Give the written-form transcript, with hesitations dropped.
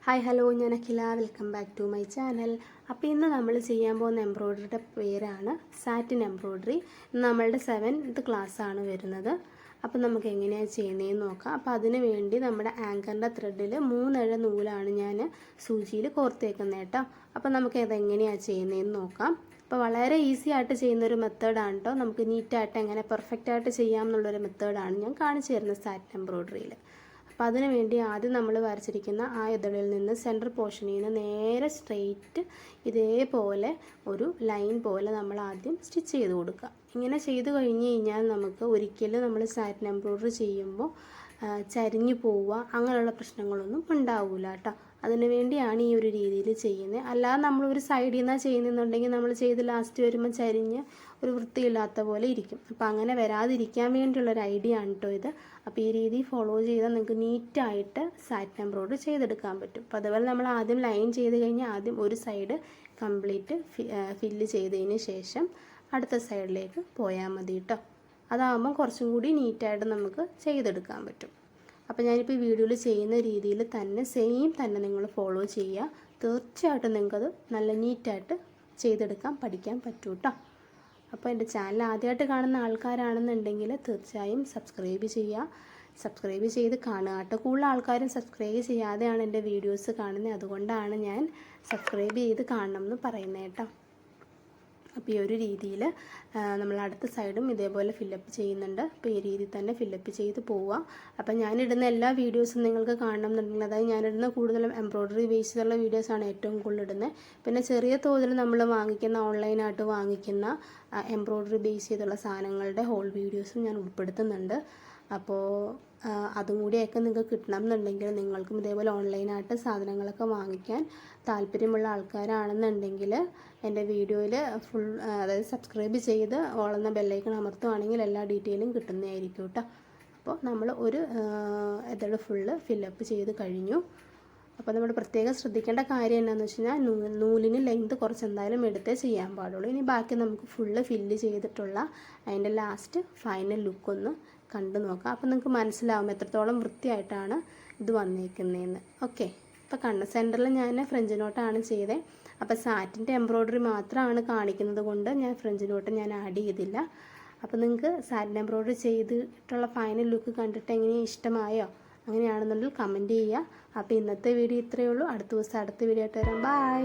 Hi hello, ഞാൻ Akhila. Welcome back to my channel. അപ്പോൾ ഇന്ന് നമ്മൾ ചെയ്യാൻ പോകുന്ന എംബ്രോയ്ഡറിയുടെ പേരാണ് സാറ്റിൻ എംബ്രോയ്ഡറി. നമ്മളുടെ 7th ക്ലാസ്സാണ് വരുന്നത്. അപ്പോൾ നമുക്ക് എങ്ങനെയാണ് ചെയ്യുന്നതെന്ന് നോക്കാം. അപ്പോൾ അതിന് വേണ്ടി നമ്മുടെ ആങ്കറിൻ്റെ ത്രെഡിൽ 3 ഇഴ നൂലാണ് ഞാൻ സൂചിയിൽ കോർത്തേക്കുന്നത് കേട്ടോ. അപ്പോൾ നമുക്ക് അതെങ്ങനെയാണ് ചെയ്യുന്നതെന്ന് നോക്കാം. അപ്പോൾ വളരെ ഈസി ആയിട്ട് ചെയ്യുന്നൊരു മെത്തേഡാണ് കേട്ടോ. നമുക്ക് നീറ്റായിട്ട് എങ്ങനെ പെർഫെക്റ്റായിട്ട് ചെയ്യാം എന്നുള്ളൊരു മെത്തേഡാണ് ഞാൻ കാണിച്ചു തരുന്നത് സാറ്റിൻ എംബ്രോയ്ഡറിയിൽ. അപ്പോൾ അതിന് വേണ്ടി ആദ്യം നമ്മൾ വരച്ചിരിക്കുന്ന ആ ഇതളിൽ നിന്ന് സെൻറ്റർ പോർഷനിൽ നിന്ന് നേരെ സ്ട്രെയിറ്റ് ഇതേപോലെ ഒരു ലൈൻ പോലെ നമ്മൾ ആദ്യം സ്റ്റിച്ച് ചെയ്ത് കൊടുക്കുക. ഇങ്ങനെ ചെയ്ത് കഴിഞ്ഞ് കഴിഞ്ഞാൽ നമുക്ക് ഒരിക്കലും നമ്മൾ സാറ്റിൻ എംബ്രോയ്ഡറി ചെയ്യുമ്പോൾ ചരിഞ്ഞു പോവുക അങ്ങനെയുള്ള പ്രശ്നങ്ങളൊന്നും ഉണ്ടാവില്ല കേട്ടോ. അതിന് വേണ്ടിയാണ് ഈ ഒരു രീതിയിൽ ചെയ്യുന്നത്. അല്ലാതെ നമ്മളൊരു സൈഡിൽ നിന്നാണ് ചെയ്യുന്നതെന്നുണ്ടെങ്കിൽ നമ്മൾ ചെയ്ത് ലാസ്റ്റ് വരുമ്പോൾ ചരിഞ്ഞ് ഒരു വൃത്തിയില്ലാത്ത പോലെ ഇരിക്കും. അപ്പോൾ അങ്ങനെ വരാതിരിക്കാൻ വേണ്ടിയുള്ളൊരു ഐഡിയ ആണ് കേട്ടോ ഇത്. അപ്പോൾ ഈ രീതി ഫോളോ ചെയ്താൽ നിങ്ങൾക്ക് നീറ്റായിട്ട് സാറ്റിൻ എംബ്രോയ്ഡറി ചെയ്തെടുക്കാൻ പറ്റും. അപ്പോൾ അതുപോലെ നമ്മൾ ആദ്യം ലൈൻ ചെയ്ത് കഴിഞ്ഞാൽ ആദ്യം ഒരു സൈഡ് കംപ്ലീറ്റ് ഫില്ല് ചെയ്തതിന് ശേഷം അടുത്ത സൈഡിലേക്ക് പോയാൽ മതി കേട്ടോ. അതാകുമ്പോൾ കുറച്ചും കൂടി നീറ്റായിട്ട് നമുക്ക് ചെയ്തെടുക്കാൻ പറ്റും. അപ്പോൾ ഞാനിപ്പോൾ ഈ വീഡിയോയിൽ ചെയ്യുന്ന രീതിയിൽ തന്നെ സെയിം തന്നെ നിങ്ങൾ ഫോളോ ചെയ്യുക. തീർച്ചയായിട്ടും നിങ്ങൾക്കത് നല്ല നീറ്റായിട്ട് ചെയ്തെടുക്കാൻ പഠിക്കാൻ പറ്റും കേട്ടോ. അപ്പോൾ എൻ്റെ ചാനൽ ആദ്യമായിട്ട് കാണുന്ന ആൾക്കാരാണെന്നുണ്ടെങ്കിൽ തീർച്ചയായും സബ്സ്ക്രൈബ് ചെയ്യുക. സബ്സ്ക്രൈബ് ചെയ്ത് കാണുക കേട്ടോ. കൂടുതൽ ആൾക്കാരും സബ്സ്ക്രൈബ് ചെയ്യാതെയാണ് എൻ്റെ വീഡിയോസ് കാണുന്നത്. അതുകൊണ്ടാണ് ഞാൻ സബ്സ്ക്രൈബ് ചെയ്ത് കാണണം എന്ന് പറയുന്നത് കേട്ടോ. അപ്പോൾ ഈ ഒരു രീതിയിൽ നമ്മൾ അടുത്ത സൈഡും ഇതേപോലെ ഫില്ലപ്പ് ചെയ്യുന്നുണ്ട്. അപ്പോൾ ഈ രീതിയിൽ തന്നെ ഫില്ലപ്പ് ചെയ്ത് പോവുക. അപ്പോൾ ഞാനിടുന്ന എല്ലാ വീഡിയോസും നിങ്ങൾക്ക് കാണണം എന്നുണ്ടെങ്കിൽ, അതായത് ഞാനിടുന്ന കൂടുതലും എംബ്രോയ്ഡറി ബേസ് ചെയ്തുള്ള വീഡിയോസാണ് ഏറ്റവും കൂടുതൽ ഇടുന്നത്. പിന്നെ ചെറിയ തോതിൽ നമ്മൾ വാങ്ങിക്കുന്ന ഓൺലൈനായിട്ട് വാങ്ങിക്കുന്ന എംബ്രോയ്ഡറി ബേസ് ചെയ്തുള്ള സാധനങ്ങളുടെ ഹോൾ വീഡിയോസും ഞാൻ ഉൾപ്പെടുത്തുന്നുണ്ട്. അപ്പോൾ അതും കൂടിയൊക്കെ നിങ്ങൾക്ക് കിട്ടണം എന്നുണ്ടെങ്കിൽ, നിങ്ങൾക്കും ഇതേപോലെ ഓൺലൈനായിട്ട് സാധനങ്ങളൊക്കെ വാങ്ങിക്കാൻ താല്പര്യമുള്ള ആൾക്കാരാണെന്നുണ്ടെങ്കിൽ എൻ്റെ വീഡിയോയിൽ ഫുൾ, അതായത് സബ്സ്ക്രൈബ് ചെയ്ത് ഓളുന്ന ബെല്ലൈക്കൺ അമർത്തുവാണെങ്കിൽ എല്ലാ ഡീറ്റെയിലും കിട്ടുന്നതായിരിക്കും കേട്ടോ. അപ്പോൾ നമ്മൾ ഒരു ഇതൾ ഫുള്ള് ഫില്ലപ്പ് ചെയ്ത് കഴിഞ്ഞു. അപ്പോൾ നമ്മൾ പ്രത്യേകം ശ്രദ്ധിക്കേണ്ട കാര്യം എന്താണെന്ന് വെച്ച് കഴിഞ്ഞാൽ നൂലിന് ലെങ്ത് കുറച്ച് എന്തായാലും എടുത്തേ ചെയ്യാൻ പാടുള്ളൂ. ഇനി ബാക്കി നമുക്ക് ഫുള്ള് ഫില്ല് ചെയ്തിട്ടുള്ള അതിൻ്റെ ലാസ്റ്റ് ഫൈനൽ ലുക്കൊന്ന് കണ്ടു നോക്കാം. അപ്പോൾ നിങ്ങൾക്ക് മനസ്സിലാവും എത്രത്തോളം വൃത്തിയായിട്ടാണ് ഇത് വന്നേക്കുന്നതെന്ന്. ഓക്കെ, ഇപ്പോൾ കണ്ണ് സെൻറ്ററിൽ ഞാൻ ഫ്രഞ്ച് നോട്ടാണ് ചെയ്തത്. അപ്പോൾ സാറ്റിൻ്റെ എംബ്രോയ്ഡറി മാത്രമാണ് കാണിക്കുന്നത് കൊണ്ട് ഞാൻ ഫ്രഞ്ച് നോട്ട് ഞാൻ ആഡ് ചെയ്തില്ല. അപ്പോൾ നിങ്ങൾക്ക് സാറ്റിൻ എംബ്രോയ്ഡറി ചെയ്തിട്ടുള്ള ഫൈനൽ ലുക്ക് കണ്ടിട്ട് എങ്ങനെ ഇഷ്ടമായോ? അങ്ങനെയാണെന്നുണ്ടെങ്കിൽ കമൻറ്റ് ചെയ്യുക. അപ്പോൾ ഇന്നത്തെ വീഡിയോ ഇത്രയേ ഉള്ളൂ. അടുത്ത ദിവസം അടുത്ത വീഡിയോ ആയിട്ട് വരാം. ബൈ.